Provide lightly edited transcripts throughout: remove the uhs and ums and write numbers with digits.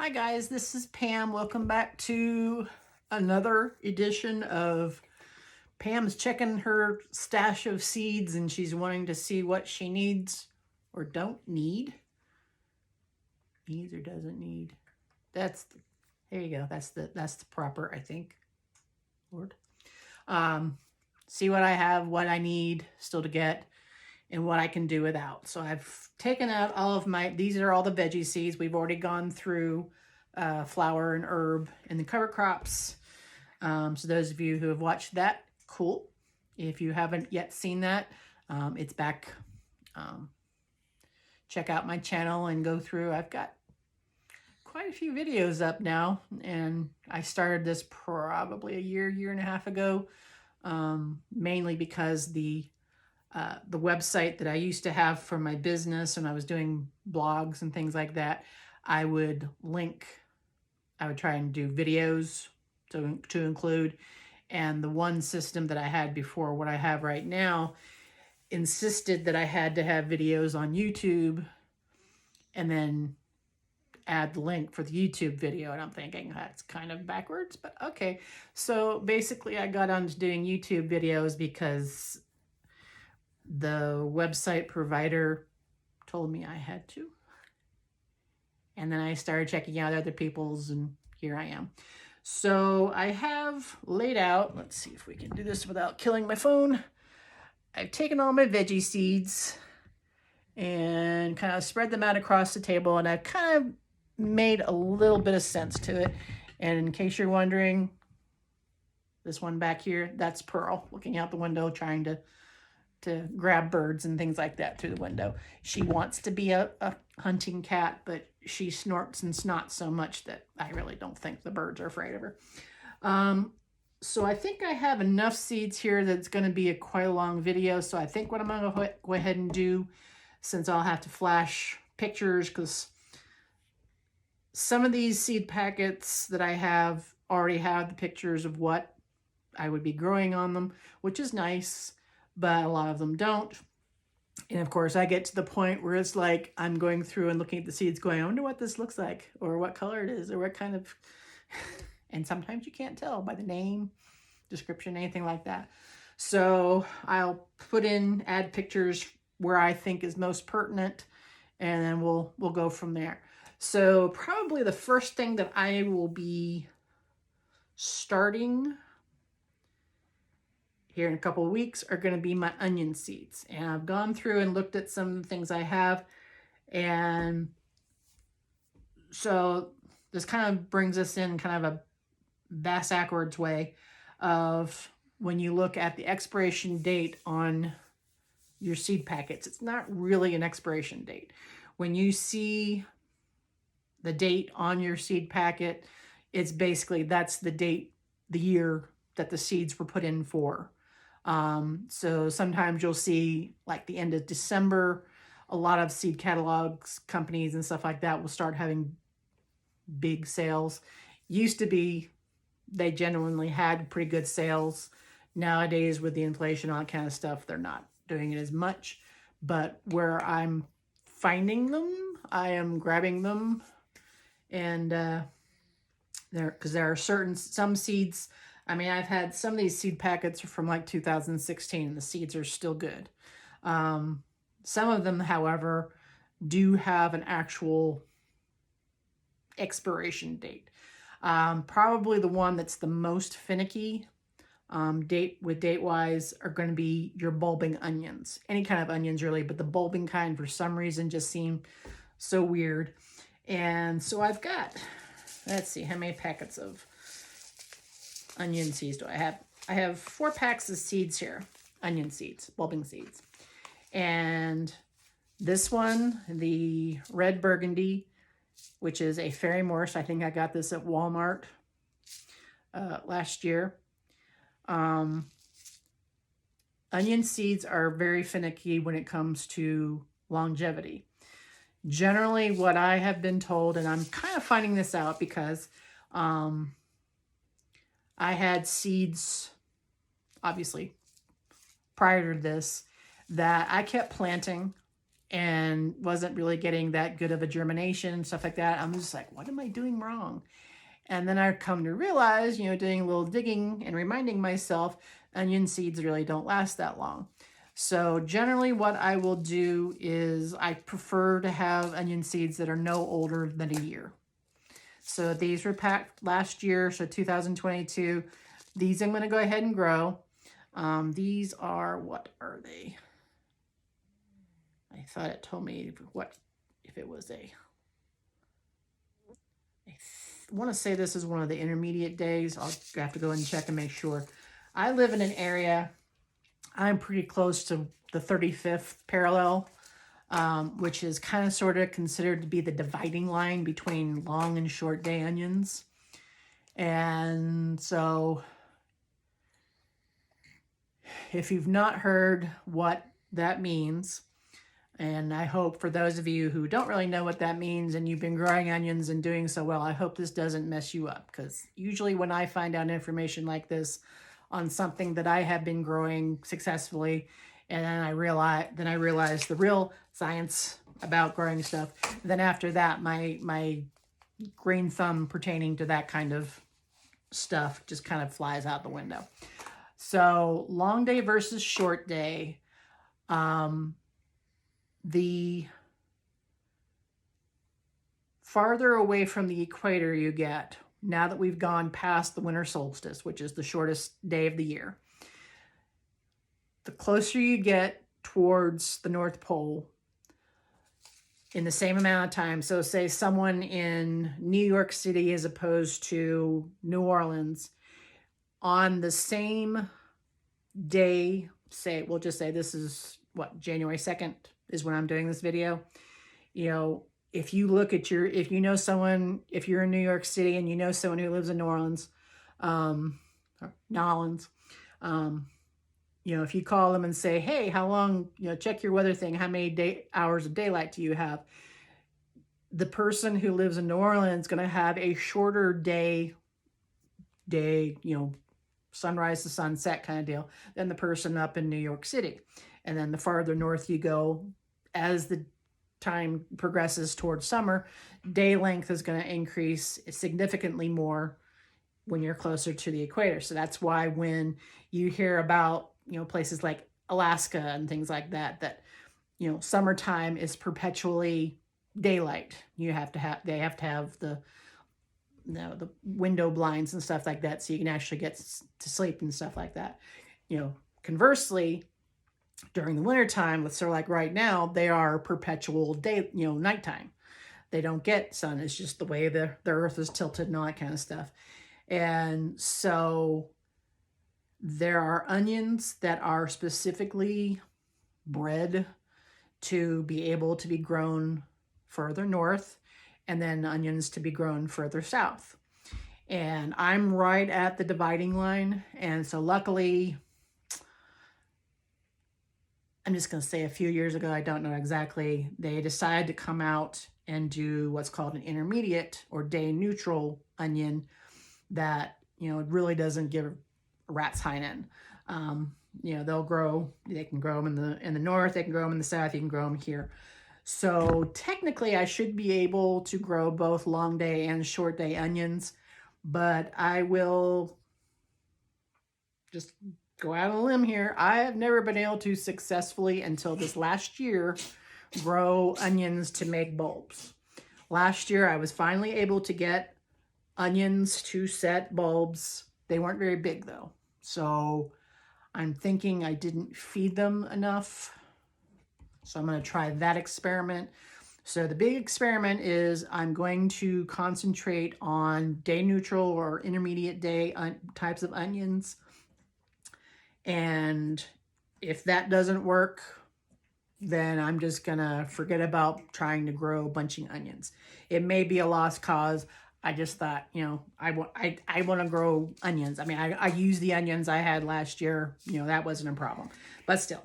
Hi guys, this is Pam. Welcome back to another edition of Pam's checking her stash of seeds, and she's wanting to see what she needs or don't need. Needs or doesn't need. There you go. That's the proper, I think, word. See what I have, what I need still to get, and what I can do without. So I've taken out all of these are all the veggie seeds. We've already gone through flower and herb and the cover crops. So those of you who have watched that, cool. If you haven't yet seen that, it's back. Check out my channel and go through. I've got quite a few videos up now, and I started this probably a year and a half ago, mainly because the website that I used to have for my business, and I was doing blogs and things like that, I would try and do videos to include. And the one system that I had before, what I have right now, insisted that I had to have videos on YouTube and then add the link for the YouTube video. And I'm thinking that's kind of backwards, but okay. So basically I got onto doing YouTube videos because the website provider told me I had to. And then I started checking out other people's, and here I am. So I have laid out, let's see if we can do this without killing my phone. I've taken all my veggie seeds and kind of spread them out across the table, and I've kind of made a little bit of sense to it. And in case you're wondering, this one back here, that's Pearl looking out the window trying to grab birds and things like that through the window. She wants to be a hunting cat, but she snorts and snots so much that I really don't think the birds are afraid of her. So I think I have enough seeds here that it's going to be quite a long video. So I think what I'm going to go ahead and do, since I'll have to flash pictures, because some of these seed packets that I have already have the pictures of what I would be growing on them, which is nice, but a lot of them don't. And of course, I get to the point where it's like I'm going through and looking at the seeds going, I wonder what this looks like, or what color it is, or what kind of... And sometimes you can't tell by the name, description, anything like that. So I'll add pictures where I think is most pertinent, and then we'll go from there. So probably the first thing that I will be starting here in a couple of weeks are going to be my onion seeds. And I've gone through and looked at some things I have. And so this kind of brings us in kind of a backwards way of when you look at the expiration date on your seed packets, it's not really an expiration date. When you see the date on your seed packet, it's basically that's the date, the year that the seeds were put in for. So sometimes you'll see like the end of December, a lot of seed catalogs, companies and stuff like that will start having big sales. Used to be, they genuinely had pretty good sales. Nowadays with the inflation, all that kind of stuff, they're not doing it as much. But where I'm finding them, I am grabbing them. And because there are some seeds, I mean, I've had some of these seed packets from like 2016 and the seeds are still good. Some of them, however, do have an actual expiration date. Probably the one that's the most finicky date-wise are going to be your bulbing onions. Any kind of onions really, but the bulbing kind for some reason just seem so weird. And so I've got, let's see, how many packets of onion seeds do I have? I have 4 packs of seeds here, onion seeds, bulbing seeds. And this one, the red Burgundy, which is a fairy morse. I think I got this at Walmart last year. Onion seeds are very finicky when it comes to longevity. Generally, what I have been told, and I'm kind of finding this out because I had seeds, obviously, prior to this, that I kept planting and wasn't really getting that good of a germination and stuff like that. I'm just like, what am I doing wrong? And then I come to realize, you know, doing a little digging and reminding myself, onion seeds really don't last that long. So generally what I will do is I prefer to have onion seeds that are no older than a year. So these were packed last year, so 2022. These I'm going to go ahead and grow. These are, what are they? I thought it told me what, if it was a, I want to say this is one of the intermediate days. I'll have to go and check and make sure. I live in an area, I'm pretty close to the 35th parallel, which is kind of sort of considered to be the dividing line between long and short day onions. And so if you've not heard what that means, and I hope for those of you who don't really know what that means and you've been growing onions and doing so well, I hope this doesn't mess you up, because usually when I find out information like this on something that I have been growing successfully, and then I realize the real science about growing stuff, then after that my green thumb pertaining to that kind of stuff just kind of flies out the window. So long day versus short day. The farther away from the equator you get, now that we've gone past the winter solstice, which is the shortest day of the year, the closer you get towards the North Pole in the same amount of time. So say someone in New York City as opposed to New Orleans, on the same day, say, we'll just say this is what, January 2nd is when I'm doing this video. You know, if you look at your, if you know someone, if you're in New York City and you know someone who lives in New Orleans, you know, if you call them and say, hey, how long, you know, check your weather thing, how many hours of daylight do you have? The person who lives in New Orleans is going to have a shorter day, you know, sunrise to sunset kind of deal than the person up in New York City. And then the farther north you go, as the time progresses towards summer, day length is going to increase significantly more when you're closer to the equator. So that's why when you hear about, you know, places like Alaska and things like that, that, you know, summertime is perpetually daylight. You have to have, they have to have the, you know, the window blinds and stuff like that so you can actually get to sleep and stuff like that. You know, conversely, during the winter time, let's say like right now, they are perpetual day, you know, nighttime. They don't get sun. It's just the way the earth is tilted and all that kind of stuff. And so there are onions that are specifically bred to be able to be grown further north, and then onions to be grown further south. And I'm right at the dividing line. And so luckily, I'm just going to say a few years ago, I don't know exactly, they decided to come out and do what's called an intermediate or day neutral onion that, you know, it really doesn't give a rat's hind end. You know, they'll grow, they can grow them in the north, they can grow them in the south, you can grow them here. So technically I should be able to grow both long day and short day onions, but I will just go out on a limb here. I have never been able to successfully, until this last year, grow onions to make bulbs. Last year, I was finally able to get onions to set bulbs. They weren't very big though. So I'm thinking I didn't feed them enough. So I'm going to try that experiment. So the big experiment is I'm going to concentrate on day neutral or intermediate day types of onions. And if that doesn't work, then I'm just gonna forget about trying to grow bunching onions. It may be a lost cause. I just thought, you know, I want to grow onions. I mean, I used the onions I had last year. You know, that wasn't a problem. But still.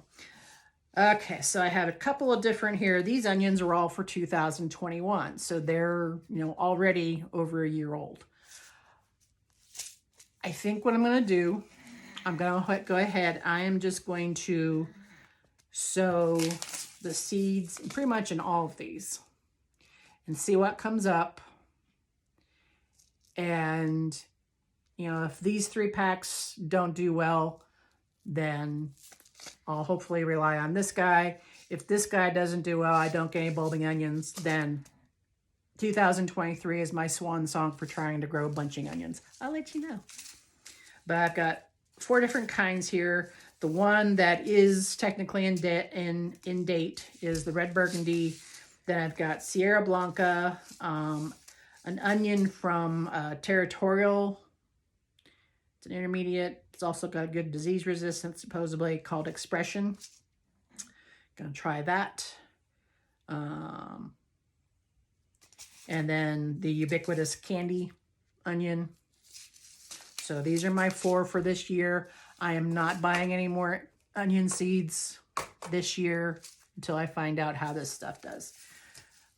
Okay, so I have a couple of different here. These onions are all for 2021. So they're, you know, already over a year old. I think what I'm going to do, I'm going to go ahead. I am just going to sow the seeds pretty much in all of these and see what comes up. And, you know, if these 3 packs don't do well, then I'll hopefully rely on this guy. If this guy doesn't do well, I don't get any bulbing onions, then 2023 is my swan song for trying to grow bunching onions. I'll let you know. But I've got 4 different kinds here. The one that is technically in date is the red Burgundy. Then I've got Sierra Blanca, an onion from Territorial. It's an intermediate. It's also got good disease resistance, supposedly, called Expression. Gonna try that. And then the ubiquitous candy onion. So these are my 4 for this year. I am not buying any more onion seeds this year until I find out how this stuff does.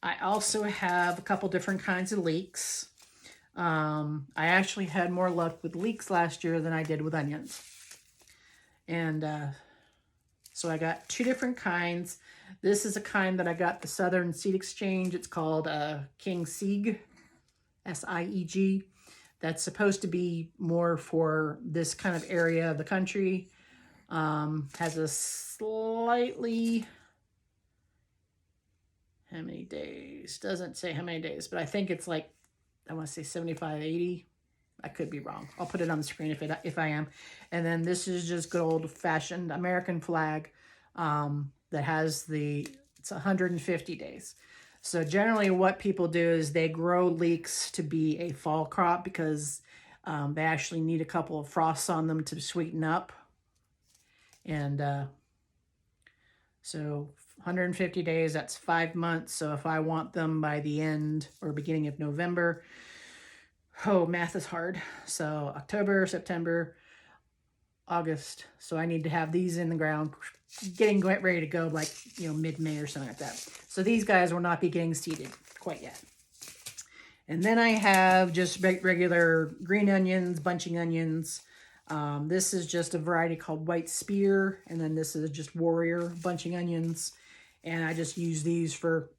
I also have a couple different kinds of leeks. I actually had more luck with leeks last year than I did with onions. And so I got 2 different kinds. This is a kind that I got the Southern Seed Exchange. It's called King Sieg, S-I-E-G. That's supposed to be more for this kind of area of the country. Has a slightly, how many days? Doesn't say how many days, but I think it's like, I want to say 75, 80. I could be wrong. I'll put it on the screen if I am. And then this is just good old-fashioned American flag that has it's 150 days. So generally what people do is they grow leeks to be a fall crop because they actually need a couple of frosts on them to sweeten up. And so 150 days, that's 5 months. So if I want them by the end or beginning of November, oh, math is hard. So October, September, August. So I need to have these in the ground, getting ready to go like, you know, mid-May or something like that. So these guys will not be getting seeded quite yet. And then I have just regular green onions, bunching onions. This is just a variety called White Spear. And then this is just Warrior bunching onions. And I just use these for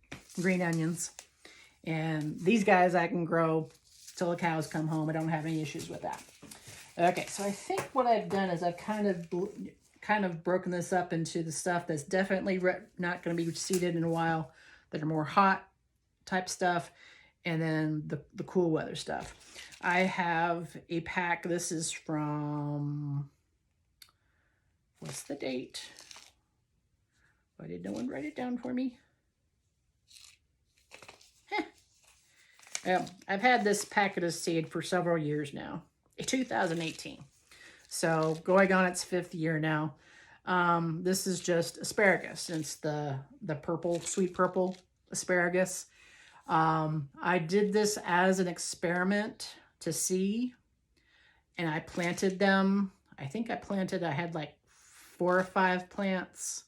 green onions. And these guys I can grow till the cows come home. I don't have any issues with that. Okay, so I think what I've done is I've kind of broken this up into the stuff that's definitely not going to be seeded in a while, that are more hot type stuff, and then the cool weather stuff. I have a pack. This is from, what's the date? Why did no one write it down for me? I've had this packet of seed for several years now. 2018. So going on its 5th year now. This is just asparagus. It's the purple, sweet purple asparagus. I did this as an experiment to see, and I planted them. I think I had like 4 or 5 plants.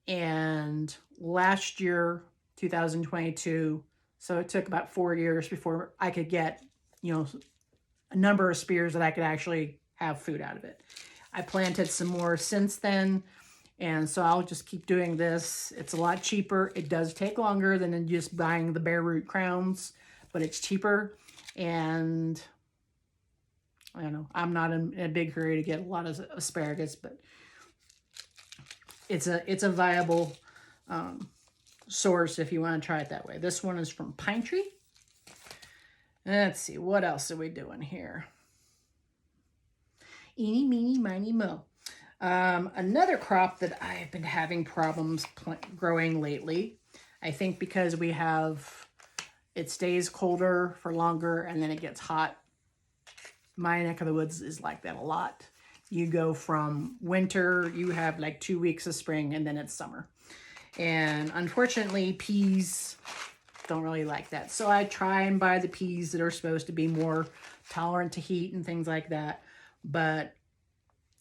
And last year, 2022, so it took about 4 years before I could get, you know, a number of spears that I could actually have food out of it. I planted some more since then, and so I'll just keep doing this. It's a lot cheaper. It does take longer than just buying the bare root crowns, but it's cheaper. And I don't know, I'm not in a big hurry to get a lot of asparagus, but it's a viable source if you want to try it that way. This one is from Pinetree. Let's see, what else are we doing here? Eeny, meeny, miny, mo. Another crop that I've been having problems growing lately, I think because it stays colder for longer and then it gets hot. My neck of the woods is like that a lot. You go from winter, you have like 2 weeks of spring, and then it's summer. And unfortunately, peas don't really like that. So I try and buy the peas that are supposed to be more tolerant to heat and things like that. But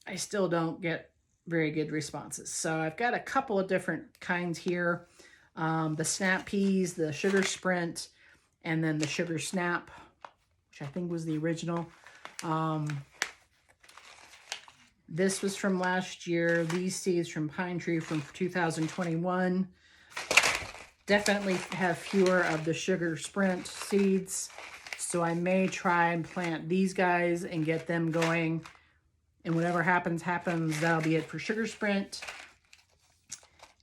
I still don't get very good responses. So I've got a couple of different kinds here. The snap peas, the sugar sprint, and then the sugar snap, which I think was the original. This was from last year. These seeds from Pinetree from 2021. Definitely have fewer of the Sugar Sprint seeds. So I may try and plant these guys and get them going. And whatever happens, happens. That'll be it for Sugar Sprint.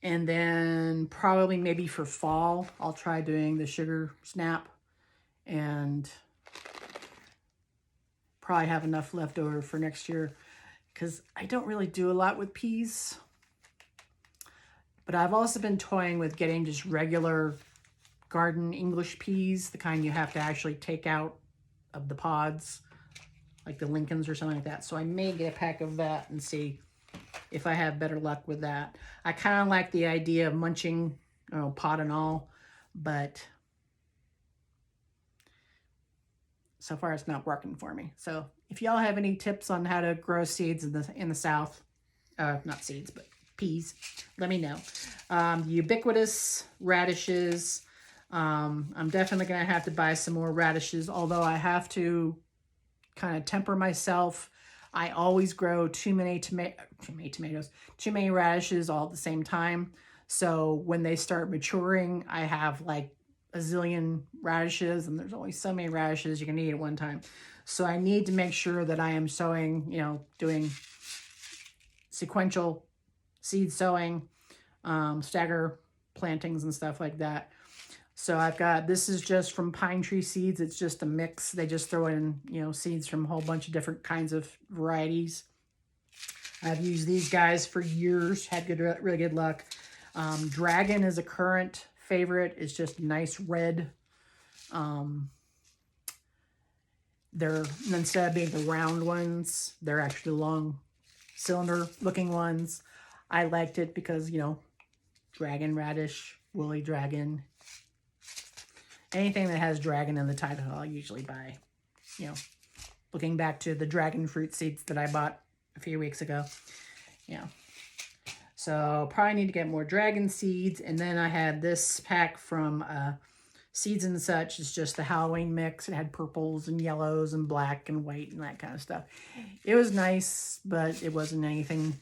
And then probably maybe for fall, I'll try doing the Sugar Snap. And probably have enough left over for next year. Because I don't really do a lot with peas. But I've also been toying with getting just regular garden English peas, the kind you have to actually take out of the pods, like the Lincolns or something like that. So I may get a pack of that and see if I have better luck with that. I kind of like the idea of munching, you know, pod and all, but so far it's not working for me. So if y'all have any tips on how to grow seeds in the South, not seeds, but peas, let me know. Ubiquitous radishes. I'm definitely going to have to buy some more radishes, although I have to kind of temper myself. I always grow too many radishes all at the same time. So when they start maturing, I have like a zillion radishes, and there's only so many radishes you can eat at one time. So I need to make sure that I am sowing, you know, doing sequential seed sowing, stagger plantings and stuff like that. So I've got, this is just from Pinetree seeds. It's just a mix. They just throw in, you know, seeds from a whole bunch of different kinds of varieties. I've used these guys for years, had really good luck. Dragon is a current favorite. It's just nice red. They're, instead of being the round ones, they're actually long cylinder looking ones. I liked it because, you know, dragon radish, woolly dragon, anything that has dragon in the title, I'll usually buy. You know, looking back to the dragon fruit seeds that I bought a few weeks ago. Yeah. So probably need to get more dragon seeds. And then I had this pack from Seeds and Such. It's just the Halloween mix. It had purples and yellows and black and white and that kind of stuff. It was nice, but it wasn't anything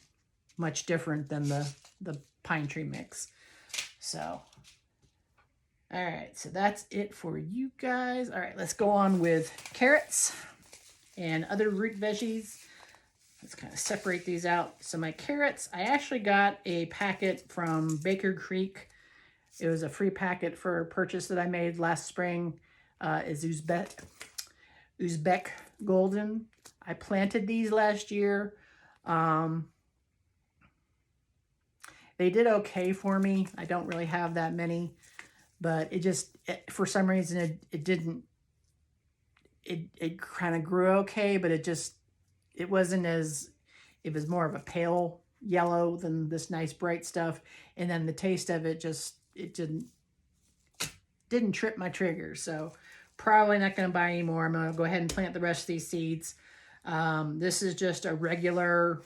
much different than the Pinetree mix. So, all right, so that's it for you guys. All right, let's go on with carrots and other root veggies. Let's kind of separate these out. So my carrots, I actually got a packet from Baker Creek. It was a free packet for a purchase that I made last spring. Is Uzbek Golden. I planted these last year. They did okay for me. I don't really have that many, but for some reason, it kind of grew okay, but it wasn't as, it was more of a pale yellow than this nice bright stuff. And then the taste of it it didn't trip my trigger. So probably not going to buy any more. I'm going to go ahead and plant the rest of these seeds. This is just a regular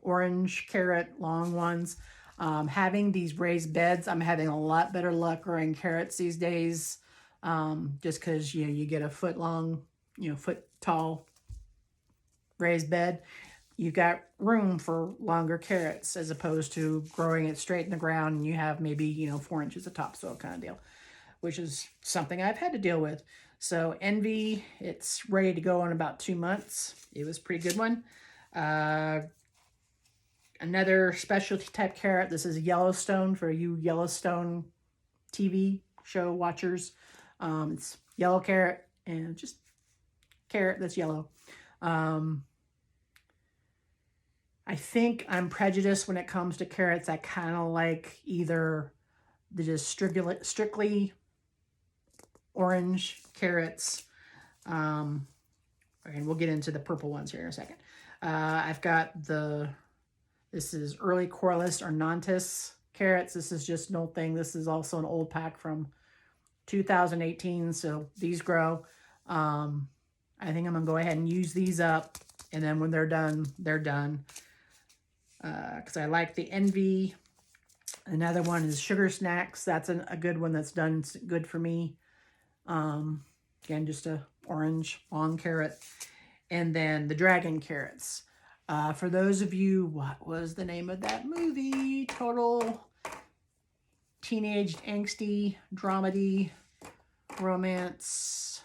orange carrot, long ones. Having these raised beds, I'm having a lot better luck growing carrots these days. Just because, you know, you get a foot long, you know, foot tall raised bed, you've got room for longer carrots as opposed to growing it straight in the ground and you have maybe, you know, 4 inches of topsoil kind of deal, which is something I've had to deal with. So Envy, it's ready to go in about 2 months. It was a pretty good one. Another specialty type carrot. This is Yellowstone for you Yellowstone TV show watchers. It's yellow carrot and just carrot that's yellow. I think I'm prejudiced when it comes to carrots. I kind of like either the just strictly orange carrots. And we'll get into the purple ones here in a second. I've got this is early Corliss or Nantes carrots. This is just an old thing. This is also an old pack from 2018. So these grow. I think I'm going to go ahead and use these up. And then when they're done, they're done. Because I like the Envy. Another one is Sugarsnax. That's a good one that's done good for me. Again, just a orange long carrot. And then the dragon carrots. For those of you, what was the name of that movie? Total teenage angsty dramedy romance.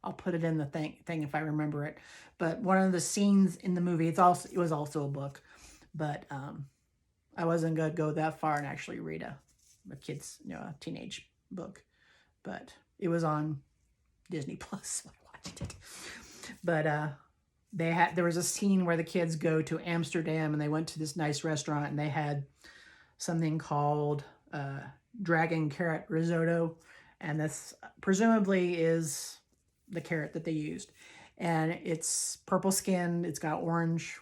I'll put it in the thing if I remember it. But one of the scenes in the movie, it was also a book, but I wasn't gonna go that far and actually read a kid's, a teenage book, but it was on Disney Plus, so I watched it. But there was a scene where the kids go to Amsterdam and they went to this nice restaurant and they had something called dragon carrot risotto, and this presumably is the carrot that they used, and it's purple skinned, it's got orange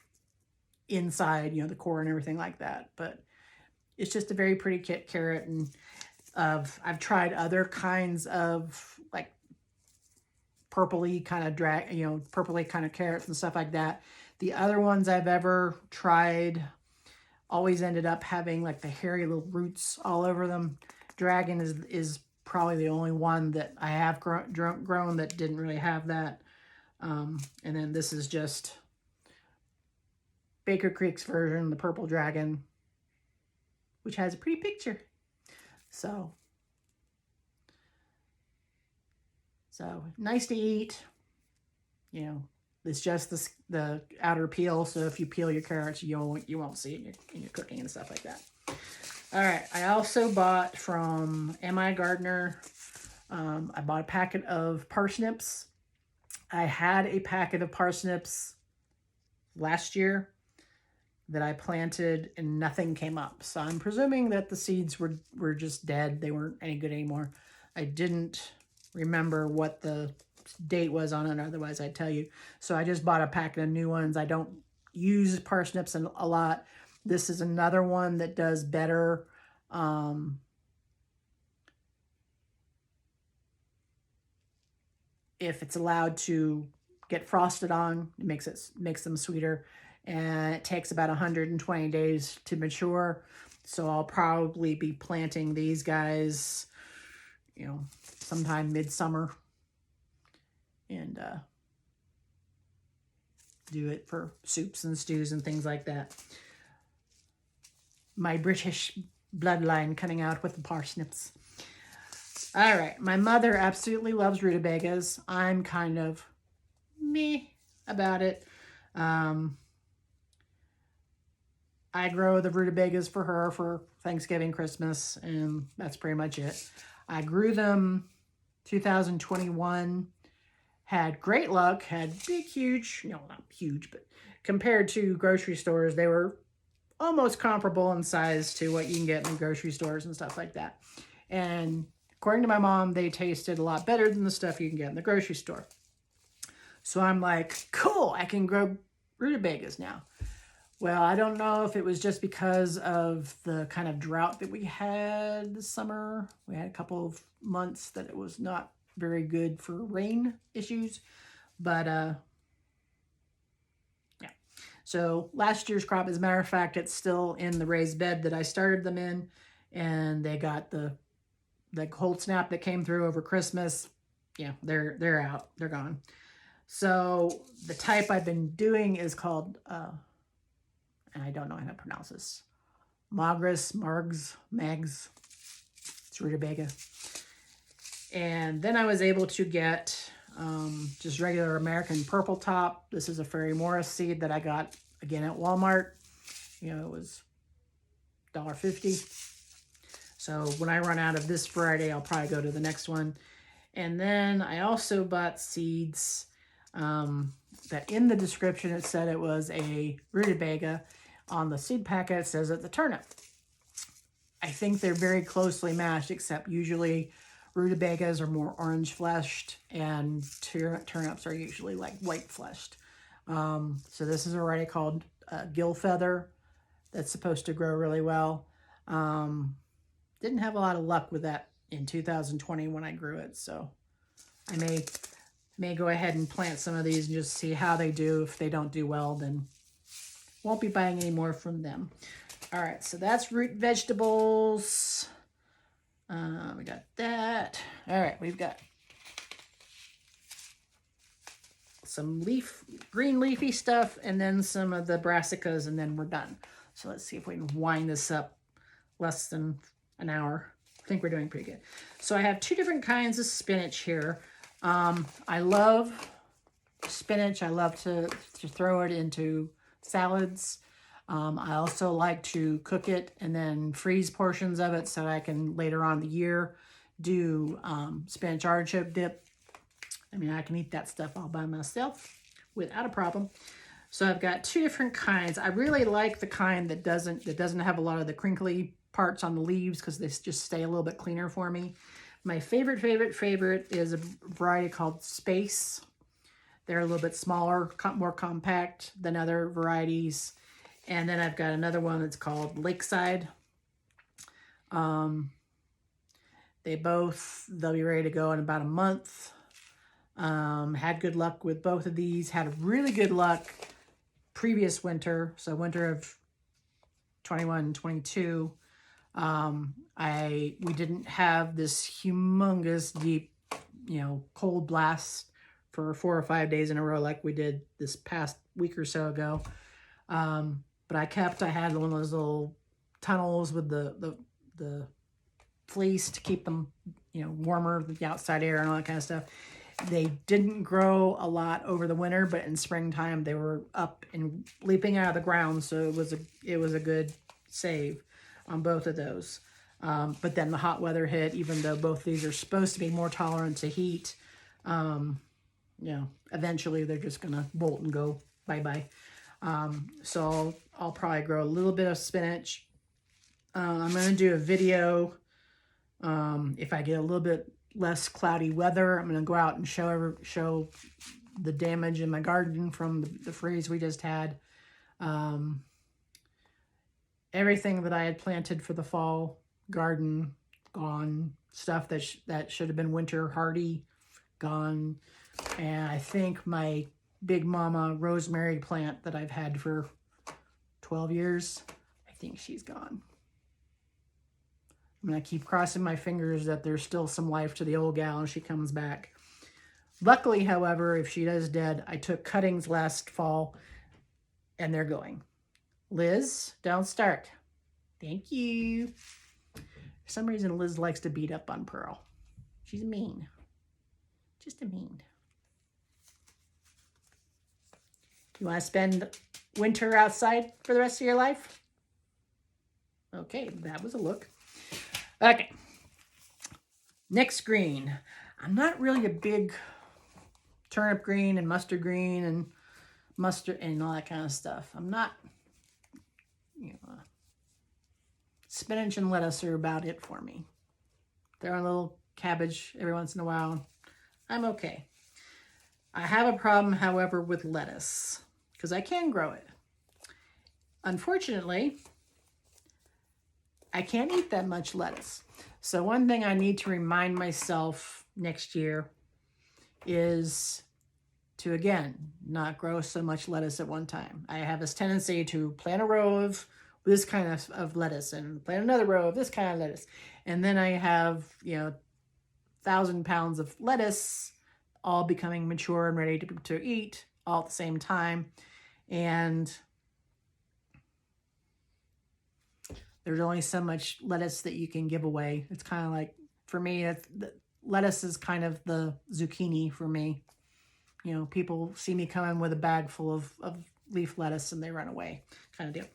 inside, the core and everything like that, but it's just a very pretty carrot. And I've tried other kinds of like purpley kind of purpley kind of carrots and stuff like that. The other ones I've ever tried always ended up having like the hairy little roots all over them. Dragon is probably the only one that I have grown that didn't really have that. And then this is just Baker Creek's version, the purple dragon, which has a pretty picture. So nice to eat. It's just the outer peel. So if you peel your carrots, you won't see it in your cooking and stuff like that. All right. I also bought from M.I. Gardener. I bought a packet of parsnips. I had a packet of parsnips last year that I planted and nothing came up. So I'm presuming that the seeds were just dead. They weren't any good anymore. I didn't remember what the date was on it, otherwise I'd tell you. So I just bought a packet of new ones. I don't use parsnips a lot. This is another one that does better. If it's allowed to get frosted on, it makes them sweeter. And it takes about 120 days to mature. So I'll probably be planting these guys, sometime midsummer, and do it for soups and stews and things like that. My British bloodline coming out with the parsnips. All right, my mother absolutely loves rutabagas. I'm kind of meh about it. I grow the rutabagas for her for Thanksgiving, Christmas, and that's pretty much it. I grew them 2021, had great luck, had big, huge, not huge, but compared to grocery stores, they were almost comparable in size to what you can get in the grocery stores and stuff like that. And according to my mom, they tasted a lot better than the stuff you can get in the grocery store. So I'm like, cool, I can grow rutabagas now. Well, I don't know if it was just because of the kind of drought that we had this summer. We had a couple of months that it was not very good for rain issues. But, yeah. So last year's crop, as a matter of fact, it's still in the raised bed that I started them in. And they got the cold snap that came through over Christmas. Yeah, they're out. They're gone. So the type I've been doing is called... and I don't know how to pronounce this. Magres. It's rutabaga. And then I was able to get just regular American purple top. This is a Ferry Morris seed that I got, again, at Walmart. It was $1.50. So when I run out of this variety, I'll probably go to the next one. And then I also bought seeds that in the description it said it was a rutabaga. On the seed packet, it says it's a turnip. I think they're very closely matched, except usually rutabagas are more orange fleshed and turnips are usually like white fleshed. So this is a variety called Gilfeather that's supposed to grow really well. Didn't have a lot of luck with that in 2020 when I grew it, so I may go ahead and plant some of these and just see how they do. If they don't do well, then won't be buying any more from them. All right, so that's root vegetables. We got that. All right, we've got some green leafy stuff, and then some of the brassicas, and then we're done. So let's see if we can wind this up less than an hour. I think we're doing pretty good. So I have 2 different kinds of spinach here. I love spinach. I love to throw it into salads. I also like to cook it and then freeze portions of it so I can later on in the year do spinach artichoke dip. I mean, I can eat that stuff all by myself without a problem. So I've got 2 different kinds. I really like the kind that doesn't have a lot of the crinkly parts on the leaves because they just stay a little bit cleaner for me. My favorite is a variety called Space. They're a little bit smaller, more compact than other varieties. And then I've got another one that's called Lakeside. They'll be ready to go in about a month. Had good luck with both of these. Had really good luck previous winter. So winter of 21, 22. We didn't have this humongous deep, cold blast for 4 or 5 days in a row like we did this past week or so ago. But I had one of those little tunnels with the fleece to keep them, warmer, the outside air and all that kind of stuff. They didn't grow a lot over the winter, but in springtime they were up and leaping out of the ground. So it was a good save on both of those. But then the hot weather hit, even though both these are supposed to be more tolerant to heat. Eventually they're just going to bolt and go bye-bye. So I'll probably grow a little bit of spinach. I'm going to do a video. If I get a little bit less cloudy weather, I'm going to go out and show the damage in my garden from the freeze we just had. Everything that I had planted for the fall garden, gone. Stuff that should have been winter hardy, gone. And I think my Big Mama rosemary plant that I've had for 12 years, I think she's gone. I'm going to keep crossing my fingers that there's still some life to the old gal and she comes back. Luckily, however, if she is dead, I took cuttings last fall and they're going. Liz, don't start. Thank you. For some reason, Liz likes to beat up on Pearl. She's mean. Just a mean. You want to spend winter outside for the rest of your life? Okay, that was a look. Okay. Next green. I'm not really a big turnip green and mustard and all that kind of stuff. I'm not, spinach and lettuce are about it for me. Throw a little cabbage every once in a while. I'm okay. I have a problem, however, with lettuce because I can grow it. Unfortunately, I can't eat that much lettuce. So one thing I need to remind myself next year is to, again, not grow so much lettuce at one time. I have this tendency to plant a row of this kind of lettuce and plant another row of this kind of lettuce. And then I have, 1,000 pounds of lettuce all becoming mature and ready to eat all at the same time. And there's only so much lettuce that you can give away. It's kind of like, for me, lettuce is kind of the zucchini for me. People see me come in with a bag full of leaf lettuce and they run away kind of deal.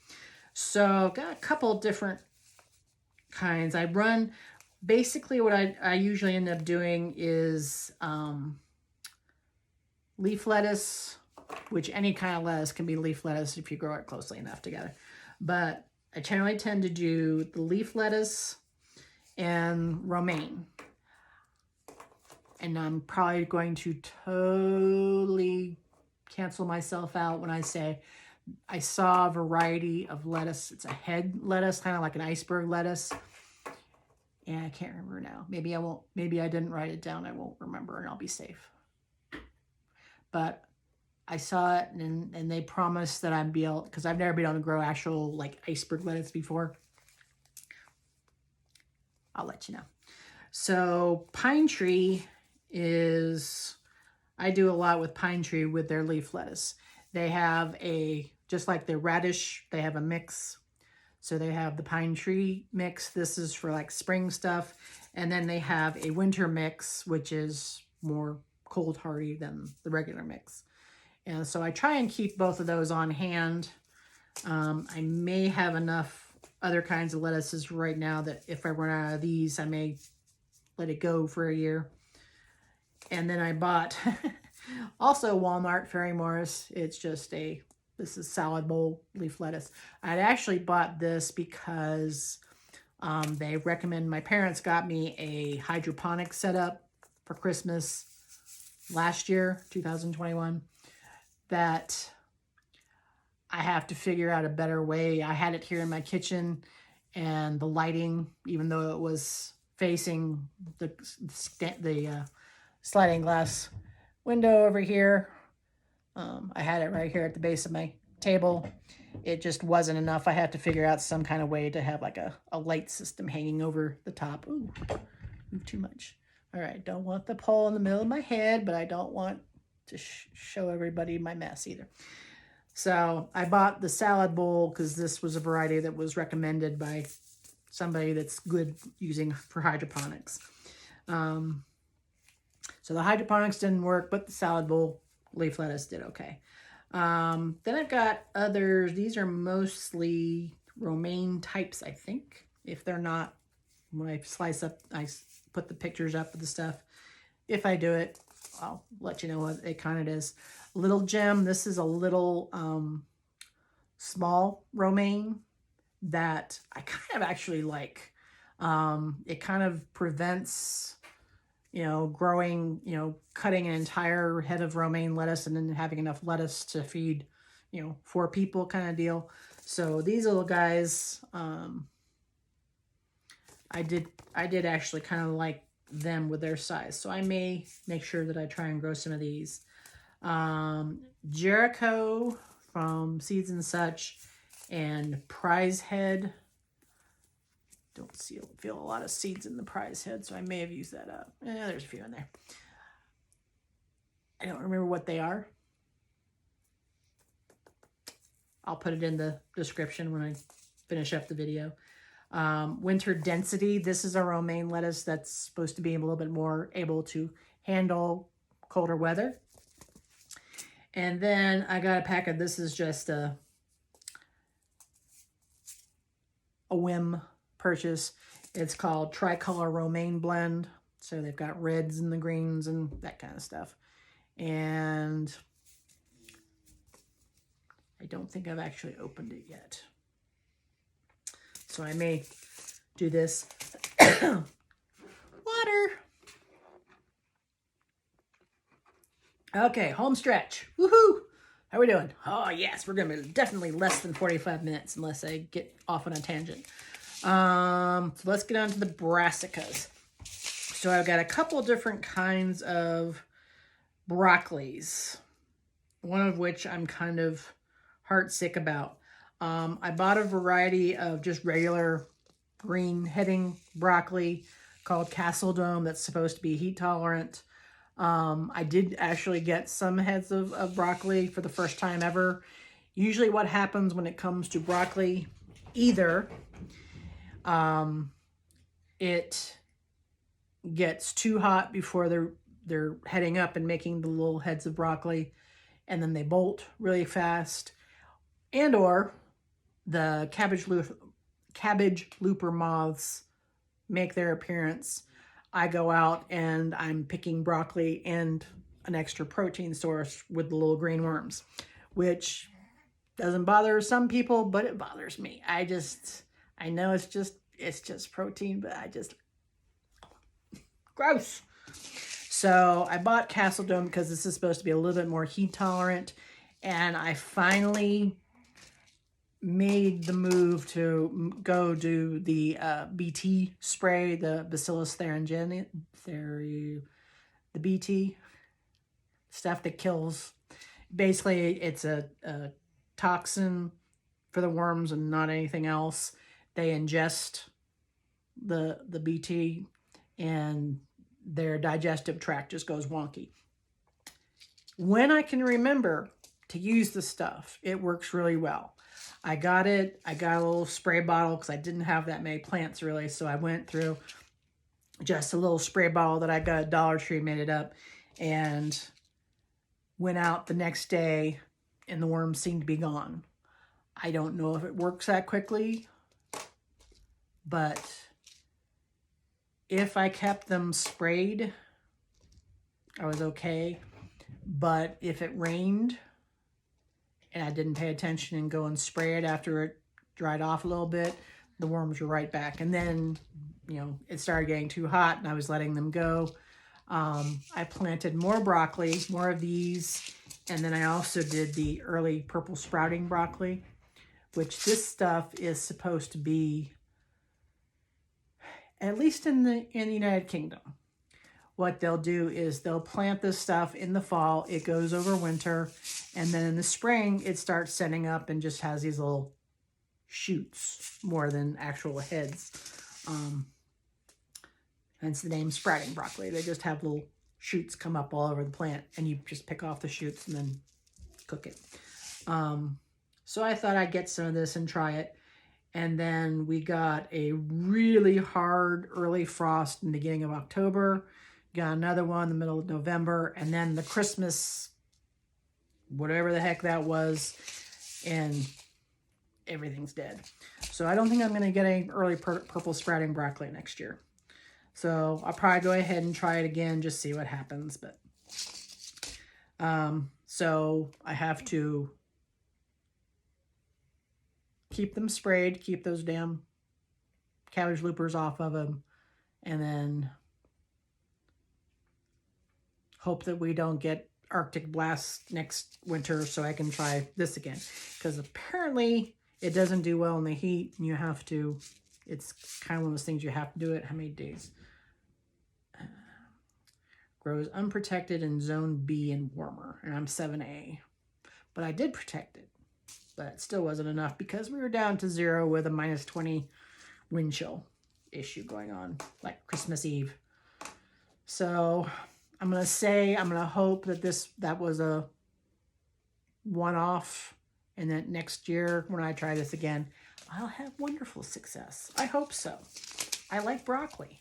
So I've got a couple different kinds. I run, basically what I usually end up doing is leaf lettuce, which any kind of lettuce can be leaf lettuce if you grow it closely enough together. But I generally tend to do the leaf lettuce and romaine. And I'm probably going to totally cancel myself out when I say I saw a variety of lettuce. It's a head lettuce, kind of like an iceberg lettuce. And I can't remember now. Maybe I didn't write it down. I won't remember and I'll be safe. But I saw it and they promised that I'd be able, because I've never been able to grow actual like iceberg lettuce before. I'll let you know. So Pinetree is I do a lot with Pinetree with their leaf lettuce. They have just like the radish, they have a mix. So they have the Pinetree mix. This is for like spring stuff. And then they have a winter mix, which is more cold hardy than the regular mix. And so I try and keep both of those on hand. I may have enough other kinds of lettuces right now that if I run out of these, I may let it go for a year. And then I bought also Walmart Fairy Morris. It's just this is salad bowl leaf lettuce. I'd actually bought this because they recommend, my parents got me a hydroponic setup for Christmas last year, 2021, that I have to figure out a better way. I had it here in my kitchen, and the lighting, even though it was facing the sliding glass window over here, I had it right here at the base of my table. It just wasn't enough. I had to figure out some kind of way to have like a light system hanging over the top. Ooh, move too much. All right, don't want the pole in the middle of my head, but I don't want to show everybody my mess either. So I bought the salad bowl because this was a variety that was recommended by somebody that's good using for hydroponics. So the hydroponics didn't work, but the salad bowl leaf lettuce did okay. Then I've got others. These are mostly romaine types, I think. If they're not, when I slice up, I put the pictures up of the stuff. If I do it, I'll let you know what it kind of is. Little Gem, this is a little small romaine that I kind of actually like. It kind of prevents, growing, cutting an entire head of romaine lettuce and then having enough lettuce to feed, 4 people kind of deal. So these little guys, I did actually kind of like them with their size. So I may make sure that I try and grow some of these. Jericho from Seeds and Such, and Prize Head. Don't feel a lot of seeds in the Prize Head, so I may have used that up. There's a few in there. I don't remember what they are. I'll put it in the description when I finish up the video. Winter Density. This is a romaine lettuce that's supposed to be a little bit more able to handle colder weather. And then I got a pack of, this is just a whim purchase. It's called Tricolor Romaine Blend. So they've got reds and the greens and that kind of stuff. And I don't think I've actually opened it yet. So I may do this. Water. Okay, home stretch. Woohoo! How are we doing? Oh, yes, we're going to be definitely less than 45 minutes unless I get off on a tangent. So let's get on to the brassicas. So I've got a couple different kinds of broccolis, one of which I'm kind of heartsick about. I bought a variety of just regular green heading broccoli called Castle Dome that's supposed to be heat tolerant. I did actually get some heads of broccoli for the first time ever. Usually what happens when it comes to broccoli, either it gets too hot before they're heading up and making the little heads of broccoli, and then they bolt really fast, and or the cabbage looper moths make their appearance. I go out and I'm picking broccoli and an extra protein source with the little green worms, which doesn't bother some people, but it bothers me. I know it's just protein, but gross. So I bought Castle Dome because this is supposed to be a little bit more heat tolerant, and I finally made the move to go do the BT spray, the Bacillus thuringiensis, the BT stuff that kills. Basically, it's a toxin for the worms and not anything else. They ingest the BT and their digestive tract just goes wonky. when I can remember to use the stuff, it works really well. I got a little spray bottle because I didn't have that many plants really. So I went through just a little spray bottle that I got at Dollar Tree, made it up, and went out the next day and the worms seemed to be gone. I don't know if it works that quickly, but if I kept them sprayed, I was okay. But if it rained and I didn't pay attention and go and spray it after it dried off a little bit, the worms were right back. And then, you know, it started getting too hot and I was letting them go. I planted more broccoli, more of these. And then I also did the early purple sprouting broccoli, which this stuff is supposed to be, at least in the United Kingdom. What they'll do is they'll plant this stuff in the fall. It goes over winter. And then in the spring, it starts setting up and just has these little shoots more than actual heads. Hence the name sprouting broccoli. They just have little shoots come up all over the plant. And you just pick off the shoots and then cook it. So I thought I'd get some of this and try it. And then we got a really hard early frost in the beginning of October. Got another one in the middle of November. And then the Christmas, whatever the heck that was. And everything's dead. So I don't think I'm going to get any early purple sprouting broccoli next year. So I'll probably go ahead and try it again, just see what happens. But so I have to keep them sprayed, keep those damn cabbage loopers off of them, and then hope that we don't get Arctic blasts next winter so I can try this again. Because apparently it doesn't do well in the heat, and you have to, it's kind of one of those things you have to do it. How many days? Grows unprotected in zone B and warmer, and I'm 7A. But I did protect it, but it still wasn't enough because we were down to 0 with a -20 wind chill issue going on, like Christmas Eve. So I'm going to hope that that was a one-off, and that next year when I try this again, I'll have wonderful success. I hope so. I like broccoli.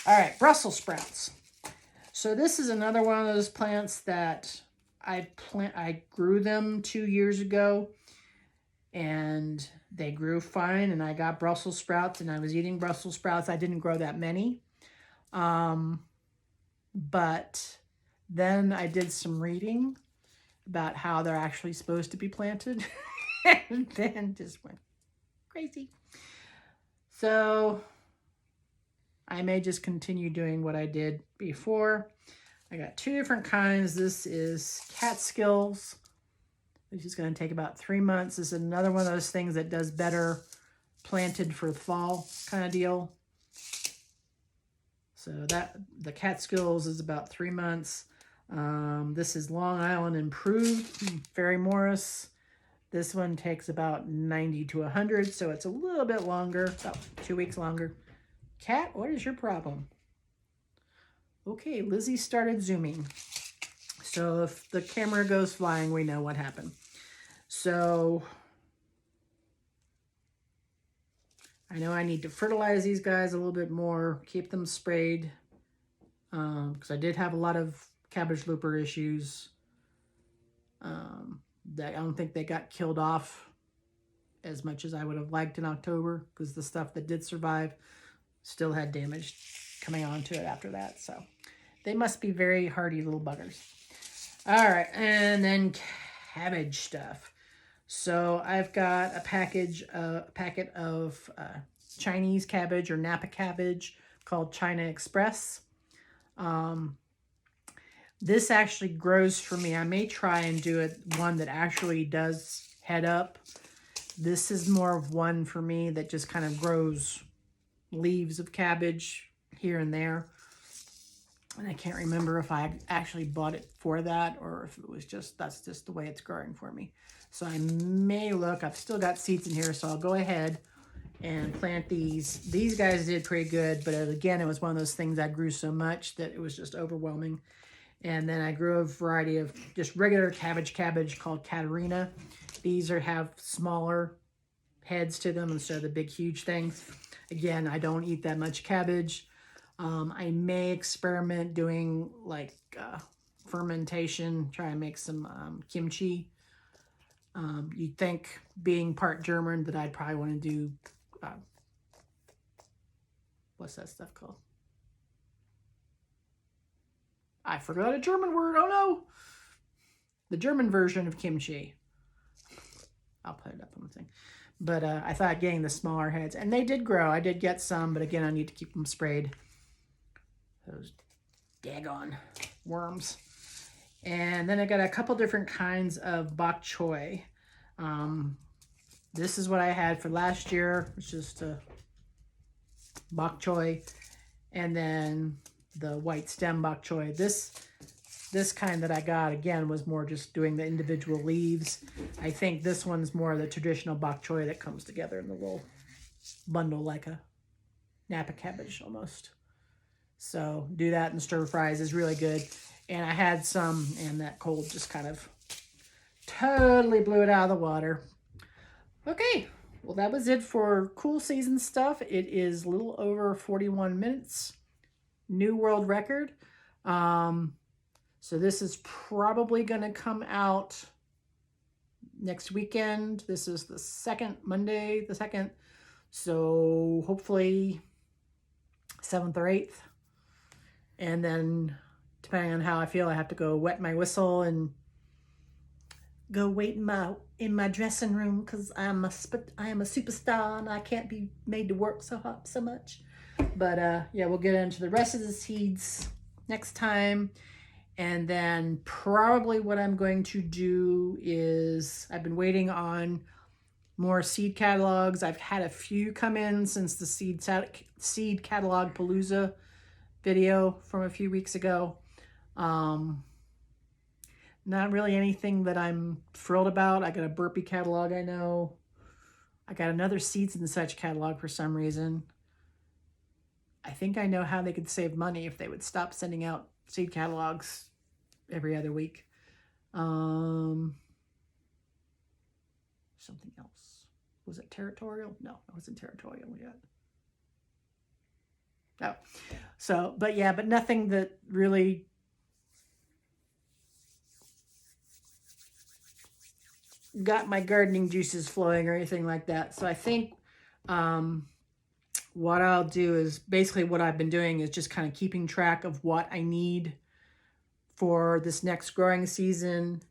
All right, Brussels sprouts. So this is another one of those plants that I grew them 2 years ago, and they grew fine, and I got Brussels sprouts, and I was eating Brussels sprouts. I didn't grow that many. But then I did some reading about how they're actually supposed to be planted, and then just went crazy. So I may just continue doing what I did before. I got 2 different kinds. This is Catskills, which is going to take about 3 months. This is another one of those things that does better planted for the fall kind of deal. So that the Catskills is about 3 months. This is Long Island Improved, Fairy Morris. This one takes about 90 to 100, so it's a little bit longer, about 2 weeks longer. Cat, what is your problem? Okay, Lizzie started zooming. So if the camera goes flying, we know what happened. So I know I need to fertilize these guys a little bit more, keep them sprayed, because I did have a lot of cabbage looper issues. That I don't think they got killed off as much as I would have liked in October, because the stuff that did survive still had damage coming onto it after that. So they must be very hardy little buggers. All right, and then cabbage stuff. So I've got a packet of Chinese cabbage or Napa cabbage called China Express. This actually grows for me. I may try and do it one that actually does head up. This is more of one for me that just kind of grows leaves of cabbage here and there. And I can't remember if I actually bought it for that or if it was just, that's just the way it's growing for me. So I may look, I've still got seeds in here, so I'll go ahead and plant these. These guys did pretty good, but again, it was one of those things I grew so much that it was just overwhelming. And then I grew a variety of just regular cabbage called Katarina. These have smaller heads to them instead of the big, huge things. Again, I don't eat that much cabbage. I may experiment doing like fermentation, try and make some kimchi. You'd think, being part German, that I'd probably want to do, what's that stuff called? I forgot a German word. Oh no! The German version of kimchi. I'll put it up on the thing. But I thought getting the smaller heads. And they did grow. I did get some, but again, I need to keep them sprayed. Those daggone worms. And then I got a couple different kinds of Bok Choi. This is what I had for last year. It's just a Bok Choi. And then the white stem Bok Choi. This kind that I got, again, was more just doing the individual leaves. I think this one's more the traditional Bok Choi that comes together in the little bundle like a Napa cabbage almost. So do that in stir fries is really good. And I had some, and that cold just kind of totally blew it out of the water. Okay, well, that was it for cool season stuff. It is a little over 41 minutes. New world record. So this is probably going to come out next weekend. This is the second, Monday the 2nd. So hopefully 7th or 8th. And then depending on how I feel, I have to go wet my whistle and go wait in my dressing room because I am a superstar and I can't be made to work so much. But yeah, we'll get into the rest of the seeds next time. And then probably what I'm going to do is, I've been waiting on more seed catalogs. I've had a few come in since the seed catalog palooza video from a few weeks ago. Not really anything that I'm thrilled about. I got a burpee catalog, I know. I got another Seeds and Such catalog for some reason. I think I know how they could save money if they would stop sending out seed catalogs every other week. Something else. Was it territorial? No, it wasn't territorial yet. Oh, so, but yeah, but nothing that really got my gardening juices flowing or anything like that. So I think what I'll do is basically what I've been doing is just kind of keeping track of what I need for this next growing season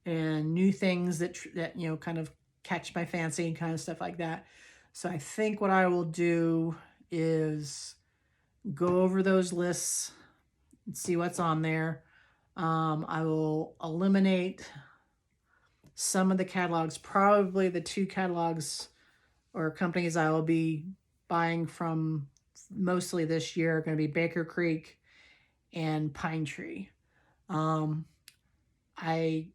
and new things that you know, kind of catch my fancy and kind of stuff like that. So I think what I will do is go over those lists and see what's on there. I will eliminate some of the catalogs. Probably the 2 catalogs or companies I will be buying from mostly this year are going to be Baker Creek and Pinetree. I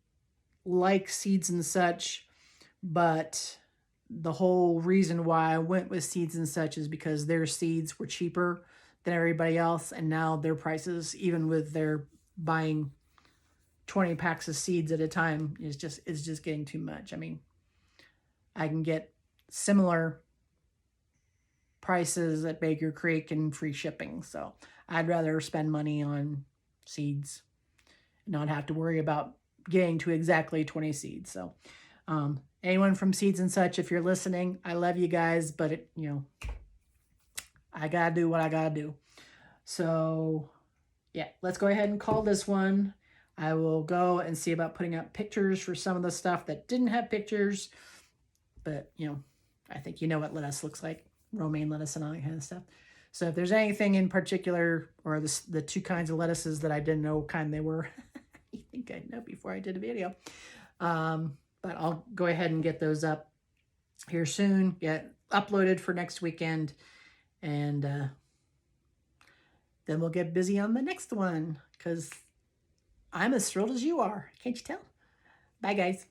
like Seeds and Such, but the whole reason why I went with Seeds and Such is because their seeds were cheaper than everybody else, and now their prices, even with their buying 20 packs of seeds at a time, is just getting too much. I mean, I can get similar prices at Baker Creek and free shipping, so I'd rather spend money on seeds and not have to worry about getting to exactly 20 seeds. So anyone from Seeds and Such, if you're listening, I love you guys, but you know, I gotta do what I gotta do. So yeah, let's go ahead and call this one. I will go and see about putting up pictures for some of the stuff that didn't have pictures, but you know, I think you know what lettuce looks like, romaine lettuce and all that kind of stuff. So if there's anything in particular, or the 2 kinds of lettuces that I didn't know what kind they were, I think I'd know before I did a video. But I'll go ahead and get those up here soon, get uploaded for next weekend, and then we'll get busy on the next one, because I'm as thrilled as you are. Can't you tell? Bye, guys.